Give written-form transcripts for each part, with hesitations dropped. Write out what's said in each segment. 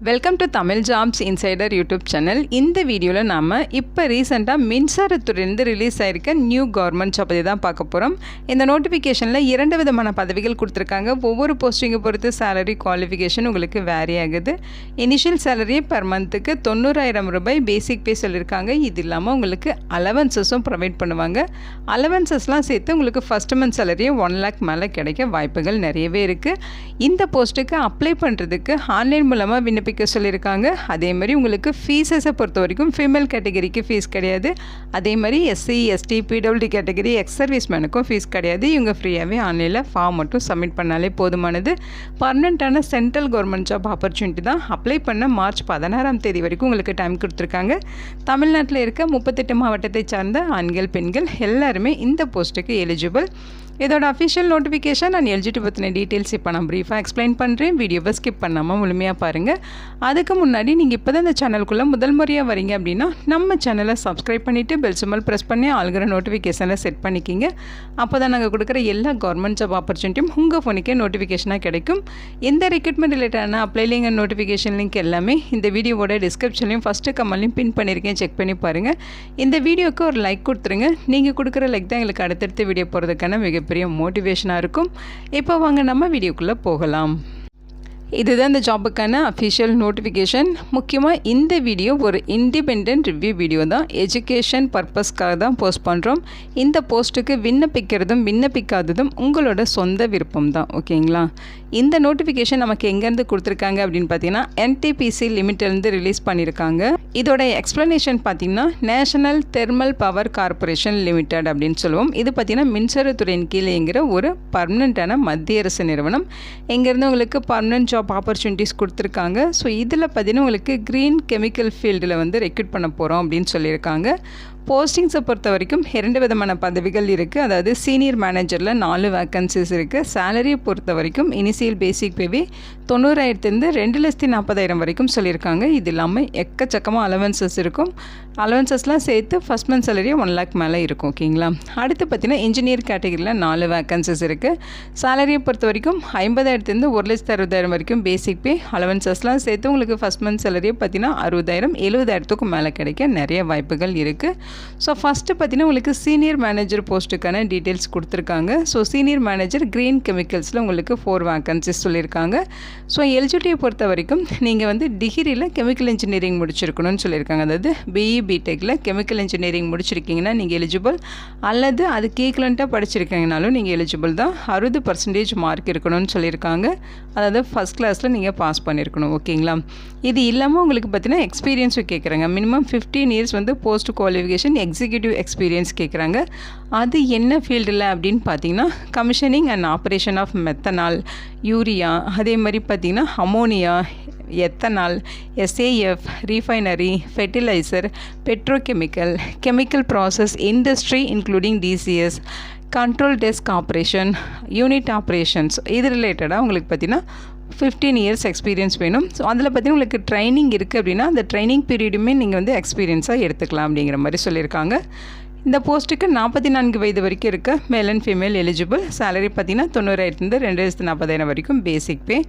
Welcome to Tamil jobs insider YouTube channel. இந்த வீடியோவில் நாம் இப்போ ரீசெண்டாக மின்சாரத்துறையிலிருந்து ரிலீஸ் ஆகிருக்க நியூ கவர்மெண்ட் ஜாப் பற்றி தான் பார்க்க போகிறோம். இந்த நோட்டிஃபிகேஷனில் 2 விதமான பதவிகள் கொடுத்துருக்காங்க. ஒவ்வொரு போஸ்டிங்கை பொறுத்து சேலரி குவாலிஃபிகேஷன் உங்களுக்கு வேரி ஆகுது. இனிஷியல் சேலரி பர் மந்த்துக்கு 90,000 ரூபாய் பேசிக் பே சொல்லியிருக்காங்க. இது இல்லாமல் உங்களுக்கு அலவன்சஸும் ப்ரொவைட் பண்ணுவாங்க. அலவன்சஸ்லாம் சேர்த்து உங்களுக்கு ஃபஸ்ட் மந்த் சேலரியே 1 lakh மேலே கிடைக்க வாய்ப்புகள் நிறையவே இருக்குது. இந்த போஸ்ட்டுக்கு அப்ளை பண்ணுறதுக்கு ஆன்லைன் மூலமாக விண்ணப்பிக்க சொல்லியிருக்காங்க. அதே மாதிரி உங்களுக்கு ஃபீஸஸை பொறுத்த வரைக்கும் ஃபீமேல் கேட்டகரிக்கு ஃபீஸ் கிடையாது. அதே மாதிரி எஸ்சி எஸ்டி பிடபிள்யூடி கேட்டகரி எக்ஸ் சர்வீஸ் மேனுக்கும் ஃபீஸ் கிடையாது. இவங்க ஃப்ரீயாகவே ஆன்லைனில் ஃபார்ம் மட்டும் சப்மிட் பண்ணாலே போதுமானது. பர்மனெண்ட்டான சென்ட்ரல் கவர்மெண்ட் ஜாப் ஆப்பர்ச்சுனிட்டி தான். அப்ளை பண்ண மார்ச் 16ஆம் தேதி வரைக்கும் உங்களுக்கு டைம் கொடுத்துருக்காங்க. தமிழ்நாட்டில் இருக்க 38 மாவட்டத்தை சார்ந்த ஆண்கள் பெண்கள் எல்லாருமே இந்த போஸ்ட்டுக்கு எலிஜிபிள். இதோட அஃபிஷியல் நோட்டிஃபிகேஷன் அண்ட் எலிஜிபிலிட்டி பற்றின டீட்டெயில்ஸ் இப்போ நான் ப்ரீஃபாக எக்ஸ்பிளைன் பண்ணுறேன். வீடியோவை ஸ்கிப் பண்ணாமல் முழுமையாக பாருங்கள். அதுக்கு முன்னாடி நீங்கள் இப்போ தான் இந்த சேனலுக்குள்ளே முதல் முறையாக வரீங்க அப்படின்னா நம்ம சேனலை சப்ஸ்கிரைப் பண்ணிவிட்டு பெல் சிம்பல் ப்ரெஸ் பண்ணி ஆல்கிற நோட்டிஃபிகேஷனை செட் பண்ணிக்கிங்க. அப்போ தான் நாங்கள் கொடுக்குற எல்லா கவர்மெண்ட் ஜாப் ஆப்பர்ச்சுனிட்டியும் உங்கள் ஃபோனுக்கே நோட்டிஃபிகேஷனாக கிடைக்கும். எந்த ரெக்ரூட்மெண்ட் ரிலேட்டடான apply link and notification link எல்லாமே இந்த வீடியோவோட டிஸ்கிரிப்ஷன்லையும் ஃபஸ்ட்டு கமெண்ட்லையும் பின் பண்ணியிருக்கேன். செக் பண்ணி பாருங்கள். இந்த வீடியோவுக்கு ஒரு லைக் கொடுத்துருங்க. நீங்கள் கொடுக்குற லைக் தான் எங்களுக்கு அடுத்தடுத்த வீடியோ போகிறதுக்கான பெரிய மோட்டிவேஷனாக இருக்கும். இப்போ வாங்க நம்ம வீடியோக்குள்ளே போகலாம். இதுதான் இந்த ஜாபுக்கான அஃபிஷியல் நோட்டிஃபிகேஷன். முக்கியமாக இந்த வீடியோ ஒரு இண்டிபெண்ட் ரிவ்யூ வீடியோ தான். எஜுகேஷன் பர்பஸ்க்காக தான் போஸ்ட் பண்ணுறோம். இந்த போஸ்ட்டுக்கு விண்ணப்பிக்கிறதும் விண்ணப்பிக்காததும் உங்களோட சொந்த விருப்பம் தான். ஓகேங்களா? இந்த நோட்டிஃபிகேஷன் நமக்கு எங்கேருந்து கொடுத்துருக்காங்க அப்படின்னு பார்த்தீங்கன்னா NTPC லிமிட்டிலேருந்து ரிலீஸ் பண்ணியிருக்காங்க. இதோட எக்ஸ்ப்ளனேஷன் பார்த்தீங்கன்னா national thermal power corporation limited அப்படின்னு சொல்லுவோம். இது பார்த்தீங்கன்னா மின்சாரத்துறையின் கீழேங்கிற ஒரு பர்மனெண்ட்டான மத்திய அரசு நிறுவனம். எங்கேருந்து உங்களுக்கு பர்மனெண்ட் ஜாப் ஆப்பர்ச்சுனிட்டிஸ் கொடுத்துருக்காங்க. ஸோ இதில் பார்த்தீங்கன்னா உங்களுக்கு க்ரீன் கெமிக்கல் ஃபீல்டில் ரெக்ரூட் பண்ண போகிறோம் அப்படின்னு சொல்லியிருக்காங்க. போஸ்டிங்ஸை பொறுத்த வரைக்கும் 2 விதமான பதவிகள் இருக்குது. அதாவது சீனியர் மேனேஜரில் 4 வேக்கன்சிஸ் இருக்குது. சேலரியை பொறுத்த வரைக்கும் இனிஷியல் பேசிக் பேவே 90,000 2,40,000 வரைக்கும் சொல்லியிருக்காங்க. இது இல்லாமல் எக்கச்சக்கமாக அலவன்சஸ் இருக்கும். அலவன்சஸ்லாம் சேர்த்து ஃபஸ்ட் மந்த் சேலரியே 1 lakh மேலே இருக்கும். ஓகேங்களா? அடுத்து பார்த்தீங்கன்னா இன்ஜினியர் கேட்டகரியில் 4 வேக்கன்சிஸ் இருக்குது. சேலரியை பொறுத்த வரைக்கும் 50,000 1,60,000 வரைக்கும் பேசிக் பே. அலவன்சஸ்லாம் சேர்த்து உங்களுக்கு ஃபஸ்ட் மந்த் சேலரியை பார்த்தீங்கன்னா 60,000 70,000 மேலே கிடைக்க நிறைய வாய்ப்புகள் இருக்குது. ஸோ ஃபஸ்ட்டு பார்த்தீங்கன்னா உங்களுக்கு சீனியர் மேனேஜர் போஸ்ட்டுக்கான டீட்டெயில்ஸ் கொடுத்துருக்காங்க. ஸோ சீனியர் மேனேஜர் க்ரீன் கெமிக்கல்ஸில் உங்களுக்கு 4 வேக்கன்சிஸ் சொல்லியிருக்காங்க. ஸோ எலிஜிபிலிட்டியை பொறுத்த வரைக்கும் நீங்கள் டிகிரியில் கெமிக்கல் இன்ஜினியரிங் முடிச்சிருக்கணும்னு சொல்லியிருக்காங்க. அதாவது BE BTechல கெமிக்கல் இன்ஜினியரிங் முடிச்சிருக்கீங்கன்னா நீங்கள் எலிஜிபிள். அல்லது அதுக்கு ஈக்குவலண்ட்டாக படிச்சிருக்கீங்கனாலும் நீங்கள் எலிஜிபிள் தான். 60% மார்க் இருக்கணும்னு சொல்லியிருக்காங்க. அதாவது ஃபஸ்ட் கிளாஸில் நீங்கள் பாஸ் பண்ணியிருக்கணும். ஓகேங்களா? இது இல்லாமல் உங்களுக்கு பார்த்தீங்கன்னா எக்ஸ்பீரியன்ஸும் கேட்குறாங்க. Minimum 15 years post qualification executive experience கேட்குறாங்க. அது என்ன ஃபீல்டில் அப்படின்னு பார்த்தீங்கன்னா commissioning and operation of methanol, urea, அதே மாதிரி பார்த்தீங்கன்னா ammonia, ethanol, SAF, refinery, fertiliser, petrochemical, chemical process industry including DCS, control desk operation, unit operations, இது ரிலேட்டடாக உங்களுக்கு பார்த்தீங்கன்னா 15 இயர்ஸ் எக்ஸ்பீரியன்ஸ் வேணும். ஸோ அதில் பார்த்தீங்கன்னா உங்களுக்கு ட்ரைனிங் இருக்குது அப்படின்னா அந்த ட்ரைனிங் பீரியடுமே நீங்கள் எக்ஸ்பீரியன்ஸாக எடுத்துக்கலாம் அப்படிங்கிற மாதிரி சொல்லியிருக்காங்க. இந்த போஸ்ட்டுக்கு 44 வயது வரைக்கும் இருக்க male and female eligible. Salary பார்த்தீங்கன்னா 90,000 2,40,000 வரைக்கும் பேசிக் பே.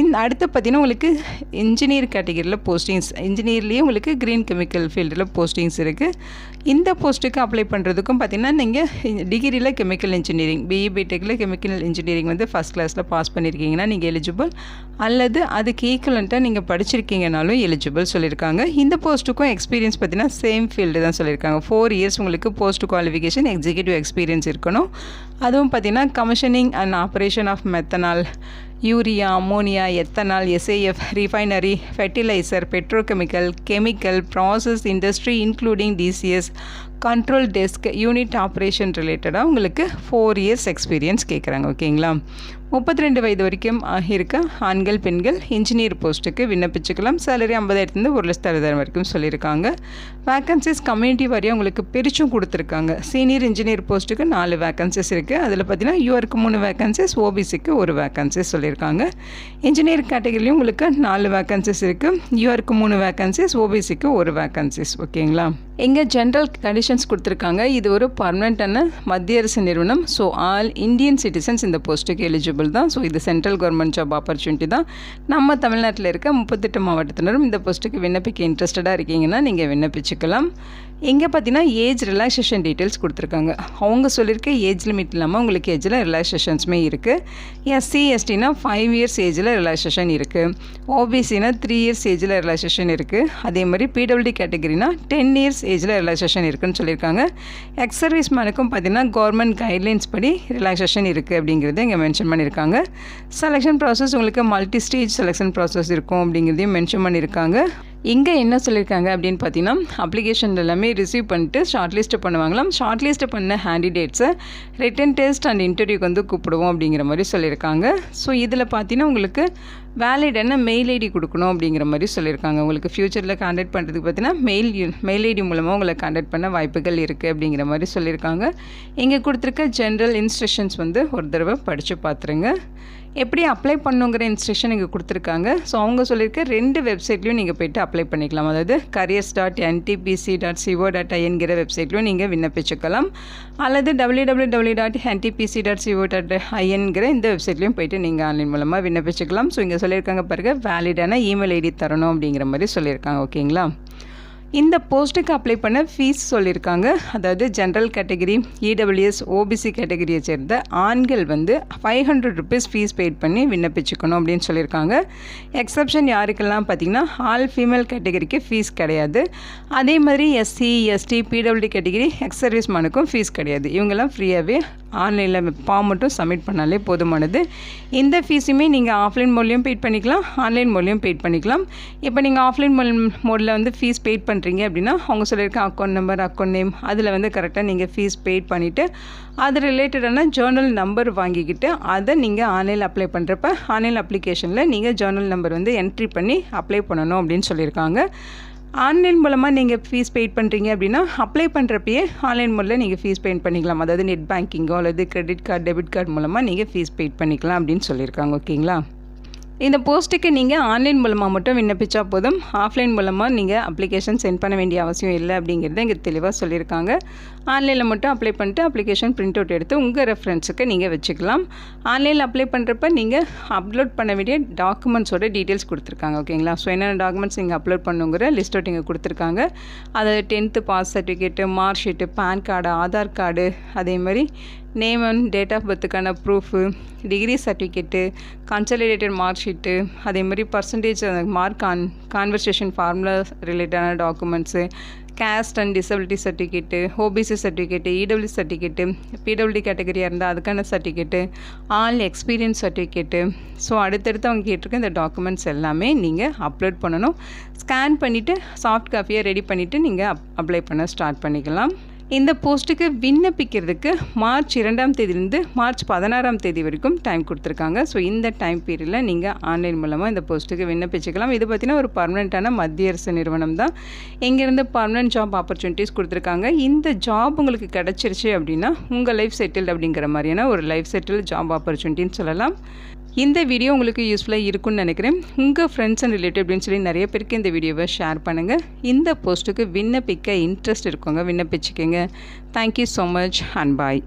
இந்த அடுத்து பார்த்தீங்கன்னா உங்களுக்கு இன்ஜினியர் கேட்டகரியில் போஸ்டிங்ஸ், இன்ஜினியர்லேயே உங்களுக்கு க்ரீன் கெமிக்கல் ஃபீல்டில் போஸ்டிங்ஸ் இருக்குது. இந்த போஸ்ட்டுக்கு அப்ளை பண்ணுறதுக்கும் பார்த்தீங்கன்னா நீங்கள் டிகிரியில் கெமிக்கல் இன்ஜினியரிங் BE BTechல கெமிக்கல் இன்ஜினியரிங் ஃபஸ்ட் கிளாஸில் பாஸ் பண்ணியிருக்கீங்கன்னா நீங்கள் எலிஜிபிள். அல்லது அதுக்கு ஈக்குவலண்ட்டாக நீங்கள் படிச்சிருக்கீங்கனாலும் எலிஜிபிள் சொல்லியிருக்காங்க. இந்த போஸ்ட்டுக்கும் எக்ஸ்பீரியன்ஸ் பார்த்தீங்கன்னா சேம் ஃபீல்டு தான் சொல்லியிருக்காங்க. 4 இயர்ஸ் உங்களுக்கு போஸ்ட் குவாலிஃபிகேஷன் எக்ஸிக்யூட்டிவ் எக்ஸ்பீரியன்ஸ் இருக்கணும். அதுவும் பார்த்தீங்கன்னா commissioning and operation of methanol, urea, ammonia, ethanol, SAF, refinery, fertiliser, petrochemical, chemical process industry including DCS, control desk, unit operation ரிலேட்டடாக உங்களுக்கு 4 இயர்ஸ் எக்ஸ்பீரியன்ஸ் கேட்குறாங்க. ஓகேங்களா? 32 வயது வரைக்கும் இருக்க ஆண்கள் பெண்கள் இன்ஜினியர் போஸ்ட்டுக்கு விண்ணப்பிச்சுக்கலாம். சேலரி 50,000 1,60,000 வரைக்கும் சொல்லியிருக்காங்க. வேக்கன்சிஸ் கம்யூனிட்டி வாரியாக உங்களுக்கு பிரிச்சும் கொடுத்துருக்காங்க. சீனியர் இன்ஜினியர் போஸ்ட்டுக்கு 4 வேக்கன்சிஸ் இருக்குது. அதில் பார்த்தீங்கன்னா யூஆருக்கு 3 வேக்கன்சிஸ், OBCக்கு 1 வேக்கன்சிஸ் சொல்லியிருக்காங்க. இன்ஜினியர் கேட்டகரிலையும் உங்களுக்கு 4 வேக்கன்சிஸ் இருக்குது. யூஆருக்கு 3 வேக்கன்சிஸ், OBCக்கு 1 வேக்கன்சிஸ். ஓகேங்களா? இங்கே ஜென்ரல் கண்டிஷன்ஸ் கொடுத்துருக்காங்க. இது ஒரு பர்மனெண்ட்டான மத்திய அரசு நிறுவனம். ஸோ ஆல் இந்தியன் சிட்டிசன்ஸ் இந்த போஸ்ட்டுக்கு எலிஜிபிள் தான். ஸோ இது சென்ட்ரல் கவர்மெண்ட் ஜாப் ஆப்பர்ச்சுனிட்டி தான். நம்ம தமிழ்நாட்டில் இருக்க 38 மாவட்டத்தினரும் இந்த போஸ்ட்டுக்கு விண்ணப்பிக்க இன்ட்ரெஸ்டடாக இருக்கீங்கன்னா நீங்கள் விண்ணப்பிச்சுக்கலாம். இங்கே பார்த்தீங்கன்னா ஏஜ் ரிலாக்ஸேஷன் டீட்டெயில்ஸ் கொடுத்துருக்காங்க. அவங்க சொல்லியிருக்க ஏஜ் லிமிட் இல்லாமல் உங்களுக்கு ஏஜில் ரிலாக்ஸேஷன்ஸுமே இருக்குது. எஸ்சி எஸ்டினா 5 இயர்ஸ் ஏஜில் ரிலாக்ஸேஷன் இருக்குது. ஓபிசினா 3 இயர்ஸ் ஏஜில் ரிலாக்ஸேஷன் இருக்குது. அதே மாதிரி பிடபிள்யூடி கேட்டகரினா 10 இயர்ஸ் ஏஜில் ரிலாக்ஸேஷன் இருக்குதுன்னு சொல்லியிருக்காங்க. எக்ஸ் சர்வீஸ் மேனுக்கும் பார்த்தீங்கன்னா கவர்மெண்ட் கைட்லைன்ஸ் படி ரிலாக்ஸேஷன் இருக்குது அப்படிங்கிறத இங்கே மென்ஷன் பண்ணியிருக்காங்க. செலெக்ஷன் ப்ராசஸ் உங்களுக்கு மல்டி ஸ்டேஜ் செலெக்ஷன் ப்ராசஸ் இருக்கும் அப்படிங்கிறதையும் மென்ஷன் பண்ணியிருக்காங்க. இங்கே என்ன சொல்லியிருக்காங்க அப்படின்னு பார்த்தீங்கன்னா அப்ளிகேஷன் எல்லாமே ரிசீவ் பண்ணிட்டு ஷார்ட் லிஸ்ட்டு பண்ணுவாங்களாம். ஷார்ட் லிஸ்ட்டு பண்ண கேண்டிடேட்ஸை ரிட்டன் டெஸ்ட் அண்ட் இன்டர்வியூக்கு வந்து கூப்பிடுவோம் அப்படிங்கிற மாதிரி சொல்லியிருக்காங்க. ஸோ இதில் பார்த்தீங்கன்னா உங்களுக்கு வேலிடான மெயில் ஐடி கொடுக்கணும் அப்படிங்கிற மாதிரி சொல்லியிருக்காங்க. உங்களுக்கு ஃப்யூச்சரில் கான்டாக்ட் பண்ணுறதுக்கு பார்த்தீங்கன்னா மெயில் ஐடி மூலமாக உங்களை கான்டாக்ட் பண்ண வாய்ப்புகள் இருக்குது அப்படிங்கிற மாதிரி சொல்லியிருக்காங்க. இங்கே கொடுத்துருக்க ஜென்ரல் இன்ஸ்ட்ரக்ஷன்ஸ் வந்து ஒரு தடவை படித்து பார்த்துருங்க. எப்படி அப்ளை பண்ணுங்கிற இன்ஸ்ட்ரக்ஷன் இங்கே கொடுத்துருக்காங்க. ஸோ அவங்க சொல்லியிருக்க 2 வெப்சைட்லையும் நீங்கள் போய்ட்டு அப்ளை பண்ணிக்கலாம். அதாவது careers.ntpc.co.inங்கிற வெப்சைட்லையும் நீங்கள் விண்ணப்பிச்சுக்கலாம். அல்லது www.ntpc.co.inங்கிற இந்த வெப்சைட்லையும் போய்ட்டு நீங்கள் ஆன்லைன் மூலமாக விண்ணப்பிச்சுக்கலாம். ஸோ இங்கே சொல்லியிருக்காங்க பாருங்கள், வேலிடான இமெயில் ஐடி தரணும் அப்படிங்கிற மாதிரி சொல்லியிருக்காங்க. ஓகேங்களா? இந்த போஸ்ட்டுக்கு அப்ளை பண்ண ஃபீஸ் சொல்லியிருக்காங்க. அதாவது ஜென்ரல் கேட்டகரி, இடபிள்யூஎஸ், ஓபிசி கேட்டகரியை சேர்ந்த ஆண்கள் வந்து 500 ருபீஸ் ஃபீஸ் பெய்ட் பண்ணி விண்ணப்பிச்சுக்கணும் அப்படின்னு சொல்லியிருக்காங்க. எக்ஸப்ஷன் யாருக்கெல்லாம் பார்த்தீங்கன்னா ஆல் ஃபீமேல் கேட்டகரிக்கு ஃபீஸ் கிடையாது. அதே மாதிரி எஸ்சி, எஸ்டி, பிடபிள்யூடி கேட்டகரி, எக்ஸ் சர்வீஸ் மேனுக்கும் ஃபீஸ் கிடையாது. இவங்கெல்லாம் ஃப்ரீயாகவே ஆன்லைனில் ஃபார்ம் மட்டும் சப்மிட் பண்ணாலே போதுமானது. இந்த ஃபீஸுமே நீங்கள் ஆஃப்லைன் மோட்லேயும் பெய்ட் பண்ணிக்கலாம், ஆன்லைன் மோட்லேயும் பெய்ட் பண்ணிக்கலாம். இப்போ நீங்கள் ஆஃப்லைன் மோடில் வந்து ஃபீஸ் பெய்ட் பண்ணுறீங்க அப்படின்னா அவங்க சொல்லியிருக்க அக்கௌண்ட் நம்பர், அக்கௌண்ட் நேம் அதில் வந்து கரெக்டாக நீங்கள் ஃபீஸ் பெய்ட் பண்ணிவிட்டு அது ரிலேட்டடான ஜேர்னல் நம்பர் வாங்கிக்கிட்டு அதை நீங்கள் ஆன்லைனில் அப்ளை பண்ணுறப்ப ஆன்லைன் அப்ளிகேஷனில் நீங்கள் ஜேர்னல் நம்பர் வந்து என்ட்ரி பண்ணி அப்ளை பண்ணணும் அப்படின்னு சொல்லியிருக்காங்க. ஆன்லைன் மூலமாக நீங்கள் ஃபீஸ் பெய்ட் பண்ணுறீங்க அப்படின்னா அப்ளை பண்ணுறப்பயே ஆன்லைன் மூலம் நீங்கள் ஃபீஸ் பெய்ட் பண்ணிக்கலாம். அதாவது நெட் பேங்கிங்கோ அல்லது கிரெடிட் கார்டு, டெபிட் கார்டு மூலமாக நீங்கள் ஃபீஸ் பெய்ட் பண்ணிக்கலாம் அப்படின்னு சொல்லியிருக்காங்க. ஓகேங்களா? இந்த போஸ்ட்டுக்கு நீங்கள் ஆன்லைன் மூலமாக மட்டும் விண்ணப்பிச்சா போதும். ஆஃப்லைன் மூலமாக நீங்கள் அப்ளிகேஷன் சென்ட் பண்ண வேண்டிய அவசியம் இல்லை அப்படிங்கிறத இங்கே தெளிவாக சொல்லியிருக்காங்க. ஆன்லைனில் மட்டும் அப்ளை பண்ணிட்டு அப்ளிகேஷன் பிரிண்ட் அவுட் எடுத்து உங்கள் ரெஃபரன்ஸுக்கு நீங்கள் வச்சுக்கலாம். ஆன்லைனில் அப்ளை பண்ணுறப்ப நீங்கள் அப்லோட் பண்ண வேண்டிய டாக்குமெண்ட்ஸோட டீட்டெயில்ஸ் கொடுத்துருக்காங்க. ஓகேங்களா? ஸோ என்னென்ன டாக்குமெண்ட்ஸ் நீங்கள் அப்லோட் பண்ணுங்கிற லிஸ்ட் அவுட் இங்கே கொடுத்துருக்காங்க. அது 10th pass certificate, mark sheet, pan card, Aadhaar card, அதே மாதிரி நேம் அண்ட் டேட் ஆஃப் பர்த்துக்கான proof, degree certificate, consolidated mark sheet, அதே மாதிரி பர்சன்டேஜ் மார்க் கான்வர்சேஷன் ஃபார்முலா ரிலேட்டடான documents, caste and disability certificate, OBC certificate, EWS certificate, பிடபிள்யூடி கேட்டகரியாக இருந்தால் அதுக்கான certificate, all experience certificate. So அடுத்தடுத்து அவங்க கேட்டிருக்க இந்த டாக்குமெண்ட்ஸ் எல்லாமே நீங்கள் அப்லோட் பண்ணணும். ஸ்கேன் பண்ணிவிட்டு சாஃப்ட் காப்பியை ரெடி பண்ணிவிட்டு நீங்கள் அப்ளை பண்ண ஸ்டார்ட் பண்ணிக்கலாம். இந்த போஸ்ட்டுக்கு விண்ணப்பிக்கிறதுக்கு மார்ச் 2ஆம் தேதியிலேருந்து மார்ச் 16ஆம் தேதி வரைக்கும் டைம் கொடுத்துருக்காங்க. ஸோ இந்த டைம் பீரியடில் நீங்கள் ஆன்லைன் மூலமாக இந்த போஸ்ட்டுக்கு விண்ணப்பிச்சுக்கலாம். இது பார்த்திங்கன்னா ஒரு பர்மனெண்ட்டான மத்திய அரசு நிறுவனம் தான். இங்கேருந்து பர்மனெண்ட் ஜாப் ஆப்பர்ச்சுனிட்டிஸ் கொடுத்துருக்காங்க. இந்த ஜாப் உங்களுக்கு கிடச்சிருச்சு அப்படின்னா உங்கள் லைஃப் செட்டில்டு அப்படிங்கிற மாதிரியான ஒரு லைஃப் செட்டில் ஜாப் ஆப்பர்ச்சுனிட்டின்னு சொல்லலாம். இந்த வீடியோ உங்களுக்கு யூஸ்ஃபுல்லாக இருக்குன்னு நினைக்கிறேன். உங்கள் ஃப்ரெண்ட்ஸ் அண்ட் ரிலேட்டிவ் அப்படின்னு சொல்லி நிறைய பேருக்கு இந்த வீடியோவை ஷேர் பண்ணுங்கள். இந்த போஸ்ட்டுக்கு விண்ணப்பிக்க இன்ட்ரெஸ்ட் இருக்கவங்க விண்ணப்பிச்சுக்கோங்க. Thank you so much and bye.